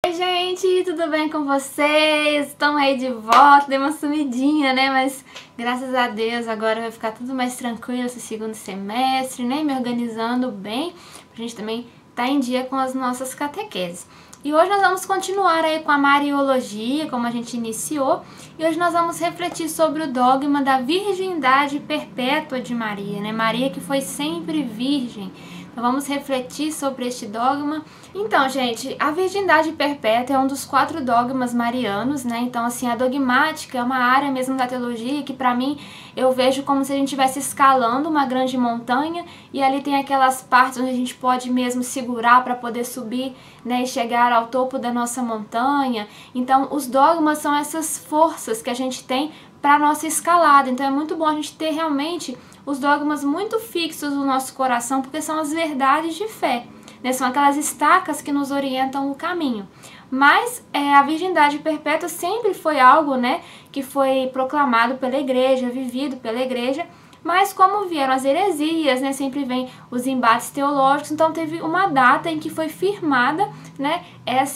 Oi gente, tudo bem com vocês? Estamos aí de volta, dei uma sumidinha, né? Mas graças a Deus agora vai ficar tudo mais tranquilo esse segundo semestre, né? Me organizando bem, pra gente também estar em dia com as nossas catequeses. E hoje nós vamos continuar aí com a Mariologia, como a gente iniciou, e hoje nós vamos refletir sobre o dogma da virgindade perpétua de Maria, né? Maria que foi sempre virgem. Então vamos refletir sobre este dogma. Então, gente, a virgindade perpétua é um dos 4 dogmas marianos, né? Então, assim, a dogmática é uma área mesmo da teologia que, para mim, eu vejo como se a gente estivesse escalando uma grande montanha e ali tem aquelas partes onde a gente pode mesmo segurar para poder subir, né, e chegar ao topo da nossa montanha. Então, os dogmas são essas forças que a gente tem para a nossa escalada. Então, é muito bom a gente ter realmente os dogmas muito fixos no nosso coração, porque são as verdades de fé, né? São aquelas estacas que nos orientam o caminho. Mas a virgindade perpétua sempre foi algo, né, que foi proclamado pela igreja, vivido pela igreja, mas como vieram as heresias, né, sempre vem os embates teológicos, então teve uma data em que foi firmada, né,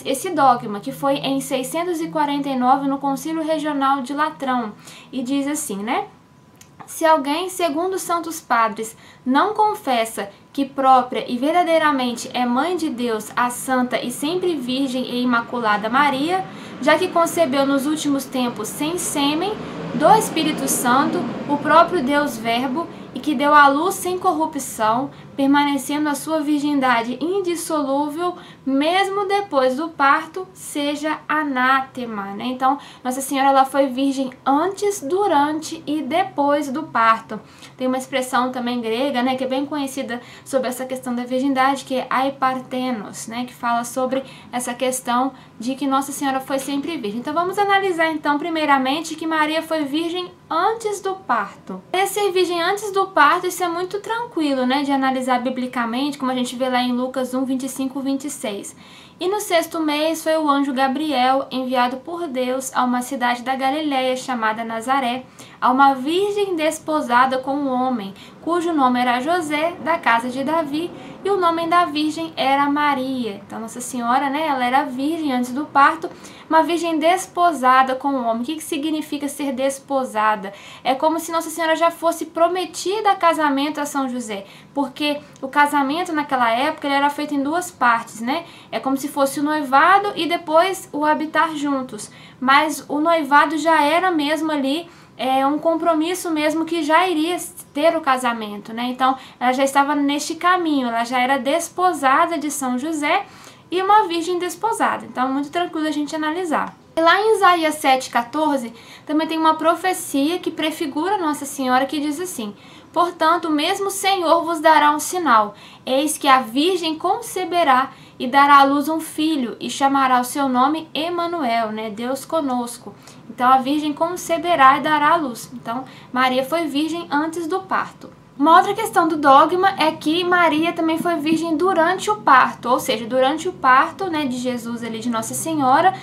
esse dogma, que foi em 649 no Concílio Regional de Latrão, e diz assim, né: se alguém, segundo os santos padres, não confessa que própria e verdadeiramente é mãe de Deus, a santa e sempre virgem e imaculada Maria, já que concebeu nos últimos tempos sem sêmen, do Espírito Santo, o próprio Deus Verbo, e que deu à luz sem corrupção, permanecendo a sua virgindade indissolúvel, mesmo depois do parto, seja anátema, né? Então, Nossa Senhora ela foi virgem antes, durante e depois do parto. Tem uma expressão também grega, né, que é bem conhecida sobre essa questão da virgindade, que é aipartenos, né, que fala sobre essa questão de que Nossa Senhora foi sempre virgem. Então, vamos analisar então primeiramente que Maria foi virgem antes do parto. Ser virgem antes do parto, isso é muito tranquilo, né, de analisar biblicamente, como a gente vê lá em Lucas 1, 25, 26. E no 6º mês foi o anjo Gabriel enviado por Deus a uma cidade da Galileia chamada Nazaré, a uma virgem desposada com um homem, cujo nome era José, da casa de Davi, e o nome da virgem era Maria. Então Nossa Senhora, né, ela era virgem antes do parto, uma virgem desposada com um homem. O que significa ser desposada? É como se Nossa Senhora já fosse prometida a casamento a São José, porque o casamento naquela época ele era feito em 2 partes, né? É como se fosse o noivado e depois o habitar juntos, mas o noivado já era mesmo ali um compromisso mesmo que já iria ter o casamento, né? Então ela já estava neste caminho, ela já era desposada de São José e uma virgem desposada. Então é muito tranquilo a gente analisar. E lá em Isaías 7,14 também tem uma profecia que prefigura Nossa Senhora, que diz assim: portanto, mesmo o Senhor vos dará um sinal, eis que a virgem conceberá e dará à luz um filho, e chamará o seu nome Emanuel, né? Deus conosco. Então a virgem conceberá e dará à luz. Então Maria foi virgem antes do parto. Uma outra questão do dogma é que Maria também foi virgem durante o parto, ou seja, durante o parto, né, de Jesus ali, de Nossa Senhora,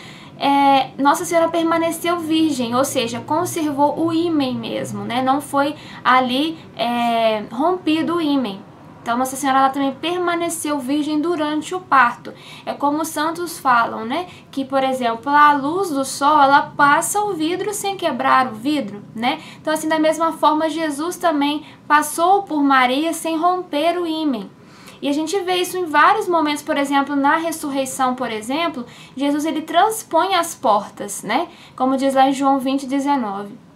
Nossa Senhora permaneceu virgem, ou seja, conservou o ímen mesmo, né? Não foi ali rompido o ímen. Então Nossa Senhora ela também permaneceu virgem durante o parto. É como os santos falam, né? Que, por exemplo, a luz do sol ela passa o vidro sem quebrar o vidro, né? Então assim, da mesma forma, Jesus também passou por Maria sem romper o ímen. E a gente vê isso em vários momentos, por exemplo, na ressurreição, por exemplo, Jesus ele transpõe as portas, né? Como diz lá em João 20, 19.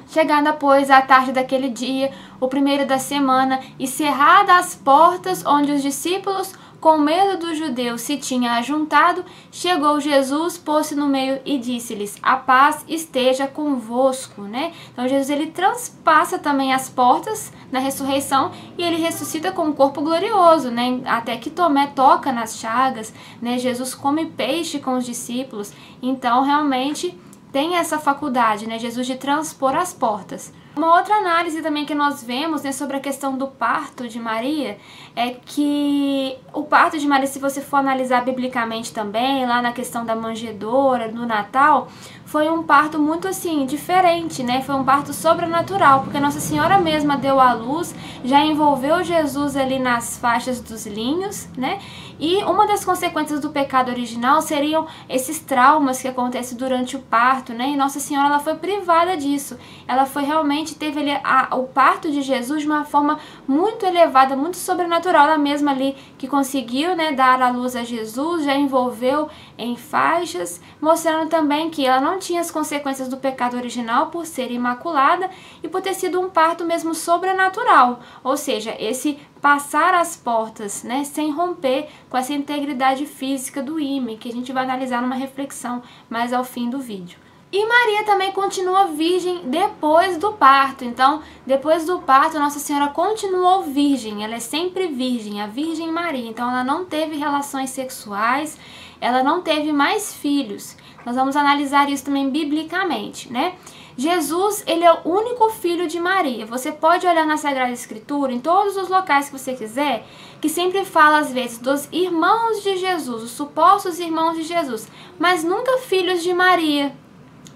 Chegada, pois, à tarde daquele dia, o primeiro da semana, e cerradas as portas onde os discípulos, com medo dos judeus, se tinham ajuntado, chegou Jesus, pôs-se no meio e disse-lhes: a paz esteja convosco, né? Então Jesus ele transpassa também as portas na ressurreição e ele ressuscita com um corpo glorioso, né? Até que Tomé toca nas chagas, né? Jesus come peixe com os discípulos. Então realmente tem essa faculdade, né, Jesus, de transpor as portas. Uma outra análise também que nós vemos, né, sobre a questão do parto de Maria é que o parto de Maria, se você for analisar biblicamente também, lá na questão da manjedoura, no Natal, foi um parto muito assim, diferente, né? Foi um parto sobrenatural, porque Nossa Senhora mesma deu à luz, já envolveu Jesus ali nas faixas dos linhos, né? E uma das consequências do pecado original seriam esses traumas que acontecem durante o parto, né? E Nossa Senhora, ela foi privada disso. Ela foi realmente, teve ali o parto de Jesus de uma forma muito elevada, muito sobrenatural. Ela mesma ali que conseguiu, né, dar a luz a Jesus, já envolveu em faixas, mostrando também que ela não tinha as consequências do pecado original por ser imaculada e por ter sido um parto mesmo sobrenatural. Ou seja, esse passar as portas, né, sem romper com essa integridade física do ímen, que a gente vai analisar numa reflexão mais ao fim do vídeo. E Maria também continua virgem depois do parto. Então, depois do parto, Nossa Senhora continuou virgem. Ela é sempre virgem, a Virgem Maria. Então, ela não teve relações sexuais, ela não teve mais filhos. Nós vamos analisar isso também biblicamente, né? Jesus, ele é o único filho de Maria. Você pode olhar na Sagrada Escritura, em todos os locais que você quiser, que sempre fala às vezes dos irmãos de Jesus, os supostos irmãos de Jesus, mas nunca filhos de Maria.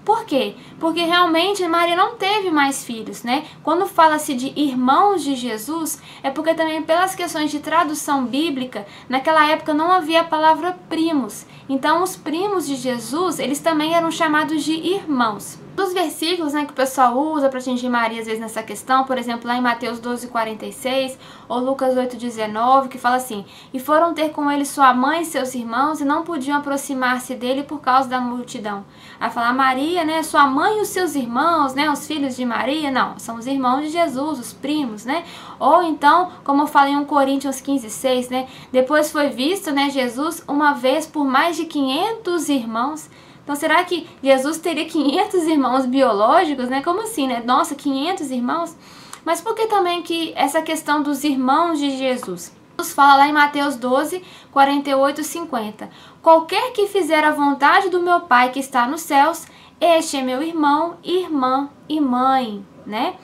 Por quê? Porque realmente Maria não teve mais filhos, né? Quando fala-se de irmãos de Jesus, é porque também pelas questões de tradução bíblica, naquela época não havia a palavra primos. Então os primos de Jesus, eles também eram chamados de irmãos. Dos versículos, né, que o pessoal usa para atingir Maria às vezes nessa questão, por exemplo, lá em Mateus 12:46 ou Lucas 8:19, que fala assim: e foram ter com ele sua mãe e seus irmãos e não podiam aproximar-se dele por causa da multidão. Aí fala Maria, né, sua mãe e os seus irmãos, né, os filhos de Maria, não, são os irmãos de Jesus, os primos, né? Ou então, como eu falei em 1 Coríntios 15:6, né, depois foi visto, né, Jesus uma vez por mais de 500 irmãos. Então, será que Jesus teria 500 irmãos biológicos, né? Como assim, né? Nossa, 500 irmãos? Mas por que também que essa questão dos irmãos de Jesus? Jesus fala lá em Mateus 12:48-50. Qualquer que fizer a vontade do meu Pai que está nos céus, este é meu irmão, irmã e mãe, né?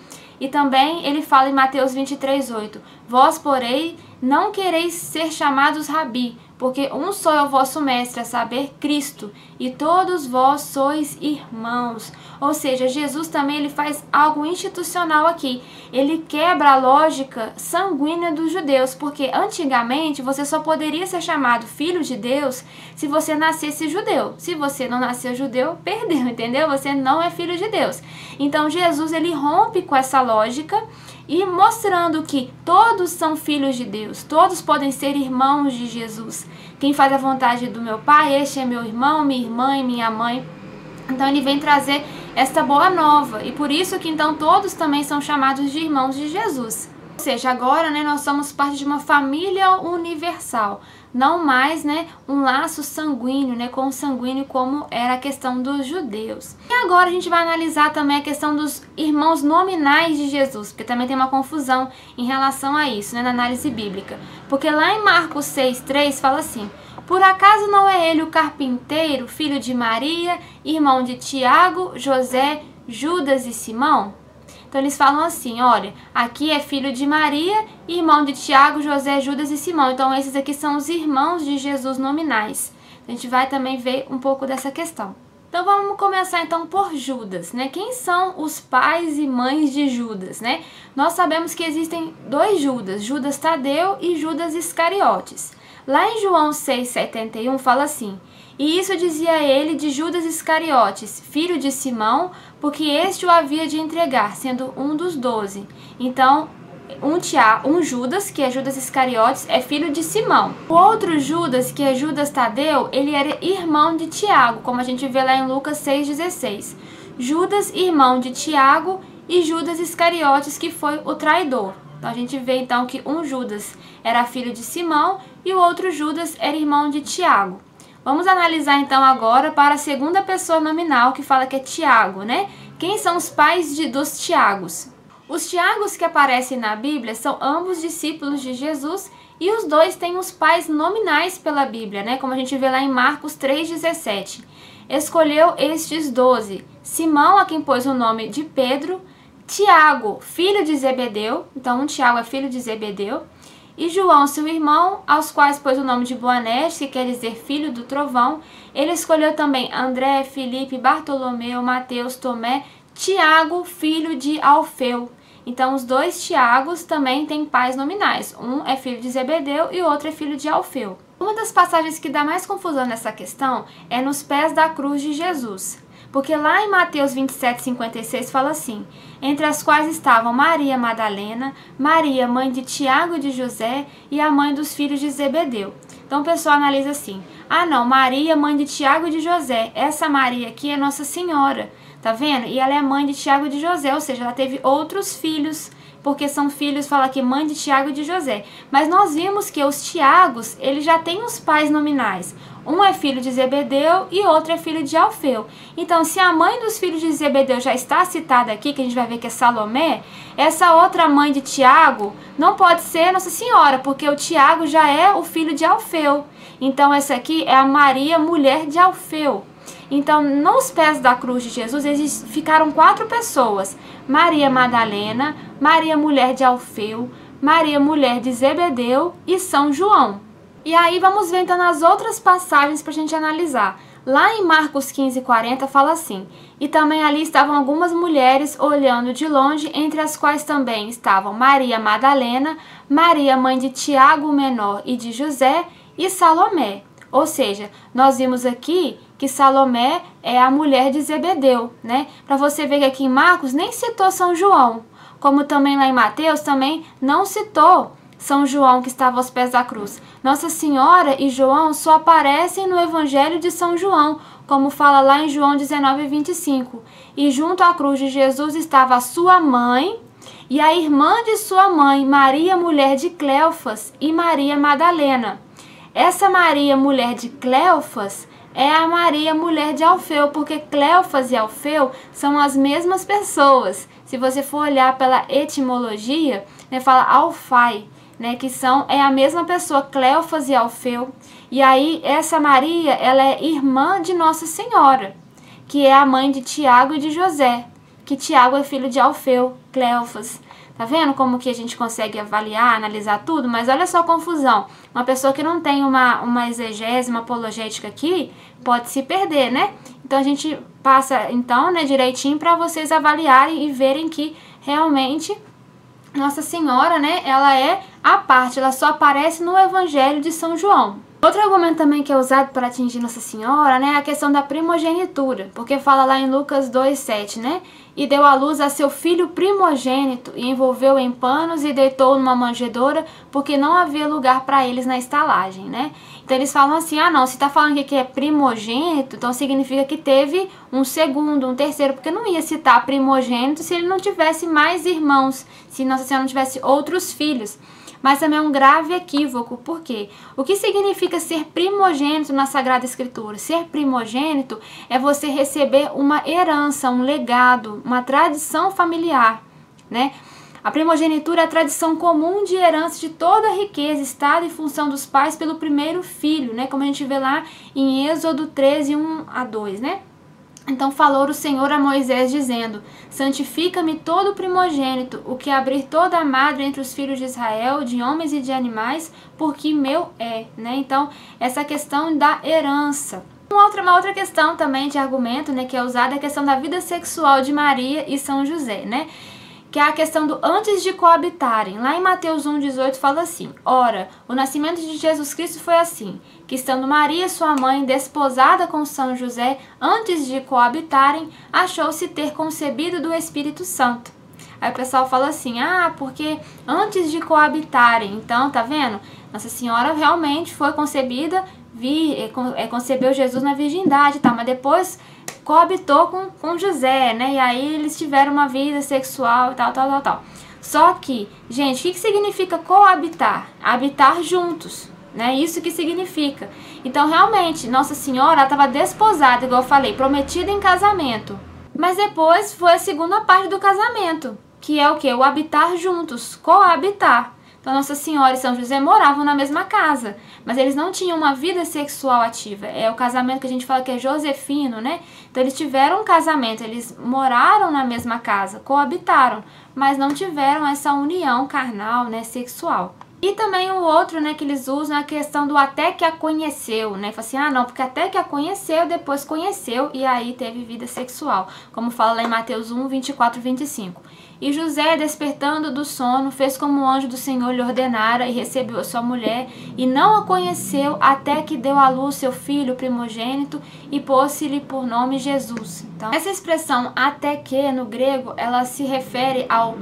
E também ele fala em Mateus 23:8. Vós, porém, não quereis ser chamados rabi, porque um só é o vosso mestre, a saber, Cristo, e todos vós sois irmãos. Ou seja, Jesus também ele faz algo institucional aqui. Ele quebra a lógica sanguínea dos judeus, porque antigamente você só poderia ser chamado filho de Deus se você nascesse judeu. Se você não nasceu judeu, perdeu, entendeu? Você não é filho de Deus. Então Jesus ele rompe com essa lógica e mostrando que todos são filhos de Deus, todos podem ser irmãos de Jesus. Quem faz a vontade do meu Pai, este é meu irmão, minha irmã e minha mãe. Então ele vem trazer esta boa nova e por isso que então todos também são chamados de irmãos de Jesus. Ou seja, agora, né, nós somos parte de uma família universal, não mais, né, um laço sanguíneo, né, consanguíneo como era a questão dos judeus. E agora a gente vai analisar também a questão dos irmãos nominais de Jesus, porque também tem uma confusão em relação a isso, né, na análise bíblica. Porque lá em Marcos 6:3 fala assim: por acaso não é ele o carpinteiro, filho de Maria, irmão de Tiago, José, Judas e Simão? Então eles falam assim, olha, aqui é filho de Maria, irmão de Tiago, José, Judas e Simão. Então esses aqui são os irmãos de Jesus nominais. A gente vai também ver um pouco dessa questão. Então vamos começar então por Judas, né? Quem são os pais e mães de Judas, né? Nós sabemos que existem dois Judas, Judas Tadeu e Judas Iscariotes. Lá em João 6:71 fala assim: e isso dizia ele de Judas Iscariotes, filho de Simão, porque este o havia de entregar, sendo um dos 12. Então, um Judas, que é Judas Iscariotes, é filho de Simão. O outro Judas, que é Judas Tadeu, ele era irmão de Tiago, como a gente vê lá em Lucas 6:16. Judas, irmão de Tiago, e Judas Iscariotes, que foi o traidor. Então a gente vê então que um Judas era filho de Simão e o outro Judas era irmão de Tiago. Vamos analisar então agora para a segunda pessoa nominal, que fala que é Tiago, né? Quem são os pais dos Tiagos? Os Tiagos que aparecem na Bíblia são ambos discípulos de Jesus e os dois têm os pais nominais pela Bíblia, né? Como a gente vê lá em Marcos 3:17. Escolheu estes 12, Simão, a quem pôs o nome de Pedro, Tiago, filho de Zebedeu, então um Tiago é filho de Zebedeu, e João, seu irmão, aos quais pôs o nome de Boanerges, que quer dizer filho do trovão. Ele escolheu também André, Filipe, Bartolomeu, Mateus, Tomé, Tiago, filho de Alfeu. Então, os dois Tiagos também têm pais nominais. Um é filho de Zebedeu e o outro é filho de Alfeu. Uma das passagens que dá mais confusão nessa questão é nos pés da cruz de Jesus. Porque lá em Mateus 27:56 fala assim: entre as quais estavam Maria Madalena, Maria, mãe de Tiago e de José, e a mãe dos filhos de Zebedeu. Então o pessoal analisa assim: ah não, Maria, mãe de Tiago e de José, essa Maria aqui é Nossa Senhora, tá vendo? E ela é mãe de Tiago e de José, ou seja, ela teve outros filhos, porque são filhos, fala aqui, mãe de Tiago e de José. Mas nós vimos que os Tiagos, eles já têm os pais nominais. Um é filho de Zebedeu e outro é filho de Alfeu. Então, se a mãe dos filhos de Zebedeu já está citada aqui, que a gente vai ver que é Salomé, essa outra mãe de Tiago não pode ser Nossa Senhora, porque o Tiago já é o filho de Alfeu. Então, essa aqui é a Maria, mulher de Alfeu. Então, nos pés da cruz de Jesus, eles ficaram 4 pessoas: Maria Madalena, Maria, mulher de Alfeu, Maria, mulher de Zebedeu e São João. E aí vamos ver então as outras passagens para a gente analisar. Lá em Marcos 15:40 fala assim: e também ali estavam algumas mulheres olhando de longe, entre as quais também estavam Maria Madalena, Maria, mãe de Tiago o menor e de José, e Salomé. Ou seja, nós vimos aqui que Salomé é a mulher de Zebedeu, né? Para você ver que aqui em Marcos nem citou São João, como também lá em Mateus também não citou São João que estava aos pés da cruz. Nossa Senhora e João só aparecem no Evangelho de São João, como fala lá em João 19:25. E junto à cruz de Jesus estava a sua mãe e a irmã de sua mãe, Maria, mulher de Cleofas, e Maria Madalena. Essa Maria, mulher de Cleofas, é a Maria, mulher de Alfeu, porque Cleofas e Alfeu são as mesmas pessoas. Se você for olhar pela etimologia, né, fala Alfai, né, que é a mesma pessoa, Cleofas e Alfeu. E aí essa Maria, ela é irmã de Nossa Senhora, que é a mãe de Tiago e de José, que Tiago é filho de Alfeu, Cleofas. Tá vendo como que a gente consegue avaliar, analisar tudo? Mas olha só a confusão. Uma pessoa que não tem uma exegese, uma apologética aqui, pode se perder, né? Então a gente passa, então, né, direitinho para vocês avaliarem e verem que realmente Nossa Senhora, né, ela é à parte, ela só aparece no Evangelho de São João. Outro argumento também que é usado para atingir Nossa Senhora, né, é a questão da primogenitura, porque fala lá em Lucas 2:7, né, e deu à luz a seu filho primogênito, e envolveu em panos e deitou numa manjedoura, porque não havia lugar para eles na estalagem, né. Então eles falam assim: ah não, se tá falando aqui que é primogênito, então significa que teve um segundo, um terceiro, porque não ia citar primogênito se ele não tivesse mais irmãos, se Nossa Senhora não tivesse outros filhos. Mas também é um grave equívoco, porque o que significa ser primogênito na Sagrada Escritura? Ser primogênito é você receber uma herança, um legado, uma tradição familiar, né? A primogenitura é a tradição comum de herança de toda a riqueza, estado e função dos pais pelo primeiro filho, né? Como a gente vê lá em Êxodo 13:1-2, né? Então falou o Senhor a Moisés, dizendo: santifica-me todo o primogênito, o que abrir toda a madre entre os filhos de Israel, de homens e de animais, porque meu é, né? Então, essa questão da herança. Uma outra questão também de argumento, né, que é usada, é a questão da vida sexual de Maria e São José, né? Que é a questão do antes de coabitarem. Lá em Mateus 1:18 fala assim: ora, o nascimento de Jesus Cristo foi assim, que estando Maria, sua mãe, desposada com São José, antes de coabitarem, achou-se ter concebido do Espírito Santo. Aí o pessoal fala assim: ah, porque antes de coabitarem, então, tá vendo? Nossa Senhora realmente foi concebida, concebeu Jesus na virgindade, tá? Mas depois coabitou com José, né? E aí eles tiveram uma vida sexual e tal. Só que, gente, o que significa coabitar? Habitar juntos, né? Isso que significa. Então, realmente, Nossa Senhora estava desposada, igual eu falei, prometida em casamento. Mas depois foi a segunda parte do casamento, que é o quê? O habitar juntos, coabitar. Então, Nossa Senhora e São José moravam na mesma casa, mas eles não tinham uma vida sexual ativa. É o casamento que a gente fala que é josefino, né? Então, eles tiveram um casamento, eles moraram na mesma casa, coabitaram, mas não tiveram essa união carnal, né, sexual. E também o outro, né, que eles usam é a questão do até que a conheceu, né? Fala assim, ah não, porque até que a conheceu, depois conheceu e aí teve vida sexual. Como fala lá em Mateus 1, 24 e 25. E José, despertando do sono, fez como o anjo do Senhor lhe ordenara e recebeu a sua mulher e não a conheceu até que deu à luz seu filho primogênito e pôs-lhe por nome Jesus. Então, essa expressão até que, no grego, ela se refere ao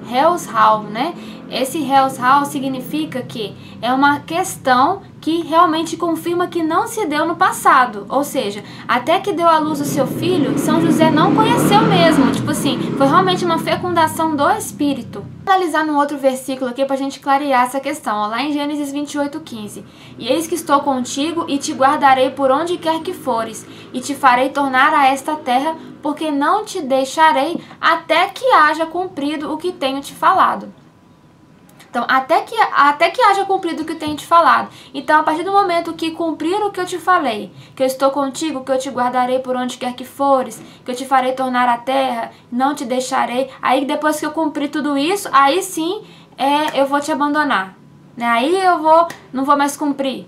Heusral, né? Esse Heusral significa que é uma questão que realmente confirma que não se deu no passado, ou seja, até que deu à luz o seu filho, São José não conheceu mesmo, tipo assim, foi realmente uma fecundação do Espírito. Vou analisar num outro versículo aqui pra gente clarear essa questão, ó, lá em Gênesis 28:15. E eis que estou contigo e te guardarei por onde quer que fores, e te farei tornar a esta terra, porque não te deixarei até que haja cumprido o que tenho te falado. Então, até que haja cumprido o que eu tenho te falado. Então, a partir do momento que cumprir o que eu te falei, que eu estou contigo, que eu te guardarei por onde quer que fores, que eu te farei tornar a terra, não te deixarei. Aí, depois que eu cumprir tudo isso, aí sim, eu vou te abandonar. Né? Aí não vou mais cumprir.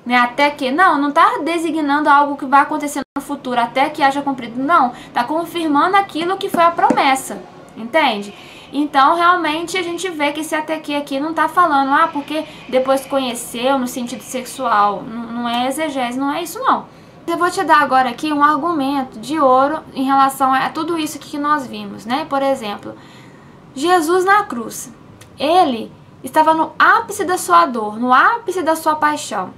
Né? Até que, não está designando algo que vai acontecer no futuro, até que haja cumprido. Não, está confirmando aquilo que foi a promessa. Entende? Então, realmente, a gente vê que esse até que aqui não está falando, porque depois conheceu no sentido sexual. Não é exegese, não é isso não. Eu vou te dar agora aqui um argumento de ouro em relação a tudo isso que nós vimos, né? Por exemplo, Jesus na cruz. Ele estava no ápice da sua dor, no ápice da sua paixão.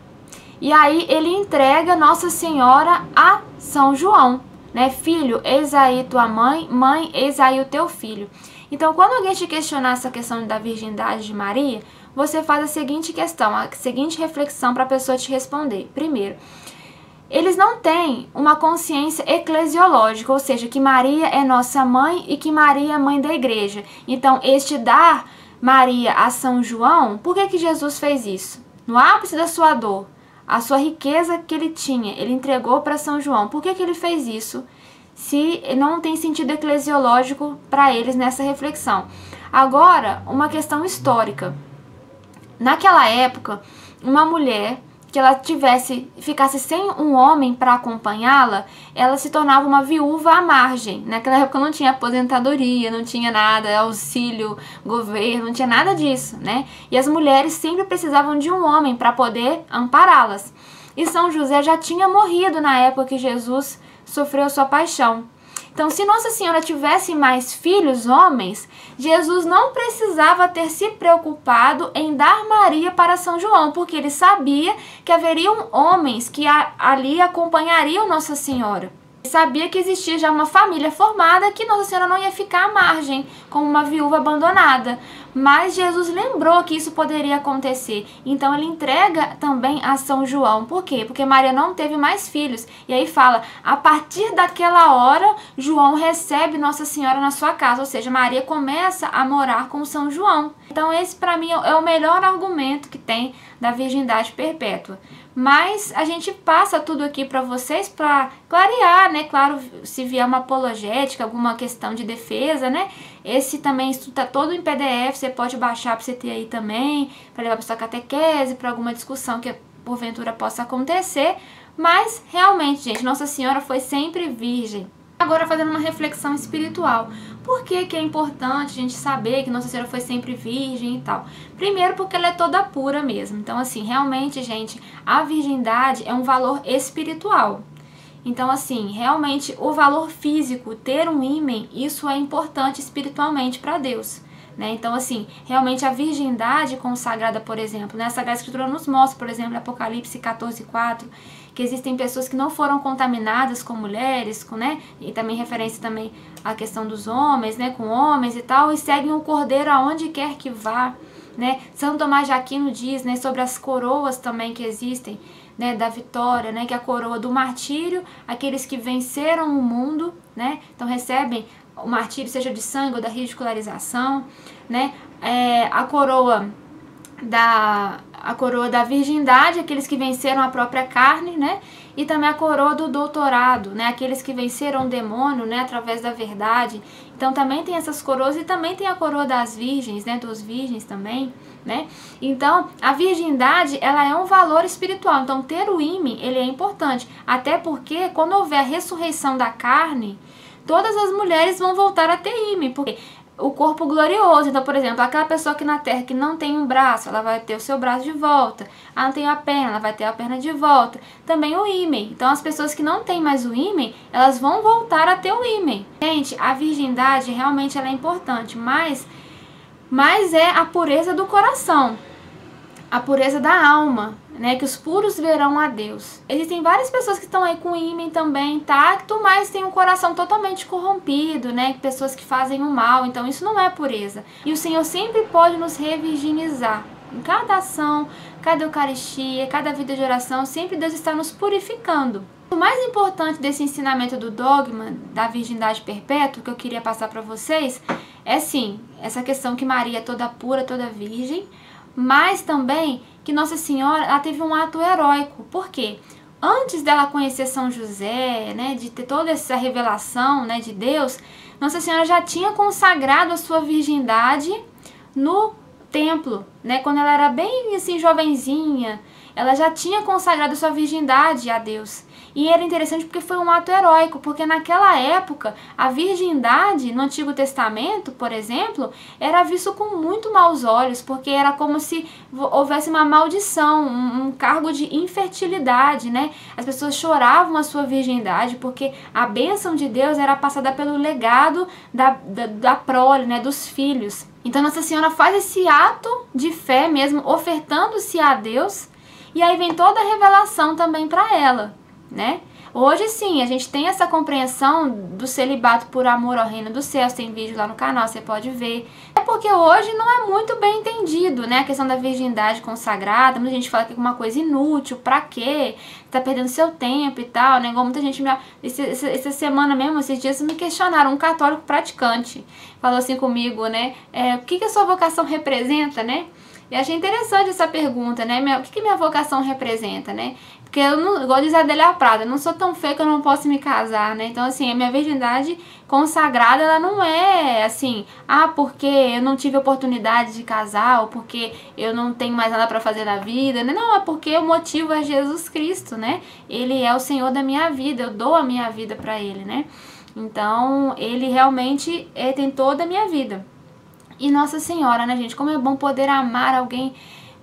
E aí ele entrega Nossa Senhora a São João, né? Filho, eis aí tua mãe, mãe, eis aí o teu filho. Então, quando alguém te questionar essa questão da virgindade de Maria, você faz a seguinte questão, a seguinte reflexão para a pessoa te responder. Primeiro, eles não têm uma consciência eclesiológica, ou seja, que Maria é nossa mãe e que Maria é mãe da igreja. Então, este dar Maria a São João, por que Jesus fez isso? No ápice da sua dor, a sua riqueza que ele tinha, ele entregou para São João. Por que ele fez isso? Se não tem sentido eclesiológico para eles nessa reflexão. Agora, uma questão histórica. Naquela época, uma mulher que ela ficasse sem um homem para acompanhá-la, ela se tornava uma viúva à margem. Naquela época não tinha aposentadoria, não tinha nada, auxílio, governo, não tinha nada disso, né? E as mulheres sempre precisavam de um homem para poder ampará-las. E São José já tinha morrido na época que Jesus sofreu sua paixão. Então, se Nossa Senhora tivesse mais filhos homens, Jesus não precisava ter se preocupado em dar Maria para São João, porque ele sabia que haveriam homens que ali acompanhariam Nossa Senhora. Ele sabia que existia já uma família formada, que Nossa Senhora não ia ficar à margem, como uma viúva abandonada. Mas Jesus lembrou que isso poderia acontecer. Então ele entrega também a São João. Por quê? Porque Maria não teve mais filhos. E aí fala, a partir daquela hora, João recebe Nossa Senhora na sua casa. Ou seja, Maria começa a morar com São João. Então esse para mim é o melhor argumento que tem da virgindade perpétua. Mas a gente passa tudo aqui para vocês para clarear, né? Claro, se vier uma apologética, alguma questão de defesa, né? Esse também está todo em PDF, você pode baixar para você ter aí também, para levar para sua catequese, para alguma discussão que porventura possa acontecer. Mas realmente, gente, Nossa Senhora foi sempre virgem. Agora fazendo uma reflexão espiritual. Por que é importante a gente saber que Nossa Senhora foi sempre virgem e tal? Primeiro porque ela é toda pura mesmo. Então assim, realmente, gente, a virgindade é um valor espiritual. Então assim, realmente o valor físico, ter um ímen, isso é importante espiritualmente para Deus. Né? Então assim, realmente a virgindade consagrada, por exemplo, né? A Sagrada Escritura nos mostra, por exemplo, Apocalipse 14:4, que existem pessoas que não foram contaminadas com mulheres, né? E também referência também à questão dos homens, né? Com homens e tal, e seguem o Cordeiro aonde quer que vá, né? São Tomás de Aquino diz, né? Sobre as coroas também que existem, né? Da vitória, né? Que é a coroa do martírio, aqueles que venceram o mundo, né? Então recebem o martírio, seja de sangue ou da ridicularização, né? A coroa a coroa da virgindade, aqueles que venceram a própria carne, né? E também a coroa do doutorado, né? Aqueles que venceram o demônio, né? Através da verdade. Então também tem essas coroas e também tem a coroa das virgens, né? Dos virgens também, né? Então a virgindade, ela é um valor espiritual. Então ter o ímen, ele é importante. Até porque quando houver a ressurreição da carne, todas as mulheres vão voltar a ter ímen, porque o corpo glorioso. Então, por exemplo, aquela pessoa aqui na terra que não tem um braço, ela vai ter o seu braço de volta. Ela não tem a perna, ela vai ter a perna de volta. Também o ímen. Então, as pessoas que não têm mais o ímen, elas vão voltar a ter o ímen. Gente, a virgindade realmente ela é importante, mas é a pureza do coração, a pureza da alma, né, que os puros verão a Deus. Existem várias pessoas que estão aí com ímen também intacto, mas tem um coração totalmente corrompido, né, pessoas que fazem o mal, então isso não é pureza. E o Senhor sempre pode nos revirginizar. Em cada ação, cada eucaristia, cada vida de oração, sempre Deus está nos purificando. O mais importante desse ensinamento do dogma da virgindade perpétua, que eu queria passar para vocês, é sim, essa questão que Maria é toda pura, toda virgem, mas também que Nossa Senhora ela teve um ato heróico. Por quê? Antes dela conhecer São José, né, de ter toda essa revelação, né, de Deus, Nossa Senhora já tinha consagrado a sua virgindade no templo, né, quando ela era bem assim jovenzinha, ela já tinha consagrado a sua virgindade a Deus. E era interessante porque foi um ato heróico, porque naquela época a virgindade no Antigo Testamento, por exemplo, era visto com muito maus olhos, porque era como se houvesse uma maldição, um cargo de infertilidade, né? As pessoas choravam a sua virgindade, porque a bênção de Deus era passada pelo legado da prole, né? Dos filhos. Então Nossa Senhora faz esse ato de fé mesmo, ofertando-se a Deus, e aí vem toda a revelação também para ela, né? Hoje sim, a gente tem essa compreensão do celibato por amor ao reino dos céus, tem vídeo lá no canal, você pode ver. É porque hoje não é muito bem entendido, né? A questão da virgindade consagrada, muita gente fala que é uma coisa inútil, pra quê? Tá perdendo seu tempo e tal, né? Igual muita gente, essa semana mesmo, esses dias me questionaram, um católico praticante falou assim comigo, né? O que a sua vocação representa, né? E achei interessante essa pergunta, né? O que minha vocação representa, né? Porque eu não, igual diz a Adélia Prada, eu não sou tão feia que eu não posso me casar, né? Então, assim, a minha virgindade consagrada, ela não é assim, porque eu não tive oportunidade de casar, ou porque eu não tenho mais nada para fazer na vida, né? Não, é porque o motivo é Jesus Cristo, né? Ele é o Senhor da minha vida, eu dou a minha vida para Ele, né? Então, Ele realmente tem toda a minha vida. E Nossa Senhora, né, gente? Como é bom poder amar alguém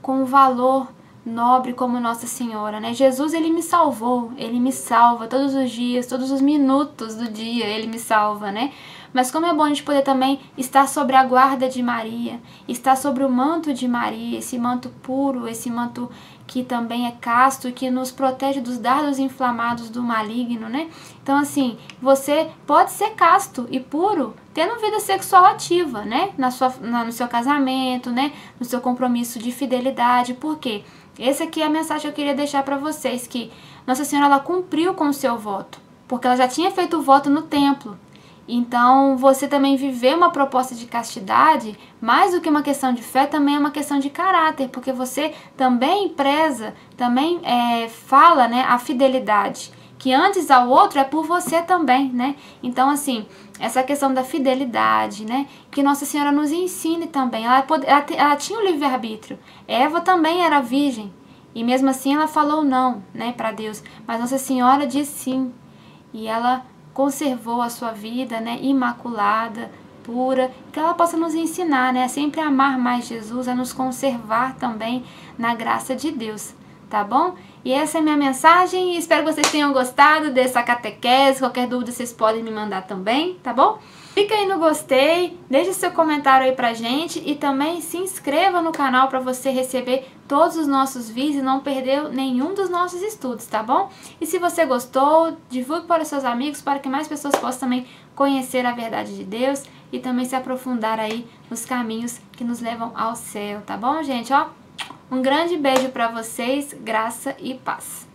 com valor nobre como Nossa Senhora, né? Jesus, ele me salvou, ele me salva todos os dias, todos os minutos do dia, ele me salva, né? Mas como é bom a gente poder também estar sobre a guarda de Maria, estar sobre o manto de Maria, esse manto puro, esse manto que também é casto e que nos protege dos dardos inflamados do maligno, né? Então, assim, você pode ser casto e puro tendo vida sexual ativa, né? No seu casamento, né? No seu compromisso de fidelidade. Por quê? Essa aqui é a mensagem que eu queria deixar para vocês, que Nossa Senhora, ela cumpriu com o seu voto, porque ela já tinha feito o voto no templo. Então, você também viver uma proposta de castidade, mais do que uma questão de fé, também é uma questão de caráter, porque você também preza, também fala, né, a fidelidade, que antes ao outro é por você também, né? Então, assim, essa questão da fidelidade, né, que Nossa Senhora nos ensine também. Ela tinha o livre-arbítrio. Eva também era virgem, e mesmo assim ela falou não, né, para Deus. Mas Nossa Senhora disse sim, e ela conservou a sua vida, né, imaculada, pura, que ela possa nos ensinar, né, a sempre amar mais Jesus, a nos conservar também na graça de Deus, tá bom? E essa é a minha mensagem, e espero que vocês tenham gostado dessa catequese. Qualquer dúvida vocês podem me mandar também, tá bom? Fica aí no gostei, deixe seu comentário aí pra gente e também se inscreva no canal para você receber todos os nossos vídeos e não perder nenhum dos nossos estudos, tá bom? E se você gostou, divulgue para os seus amigos para que mais pessoas possam também conhecer a verdade de Deus e também se aprofundar aí nos caminhos que nos levam ao céu, tá bom, gente? Ó, um grande beijo para vocês, graça e paz.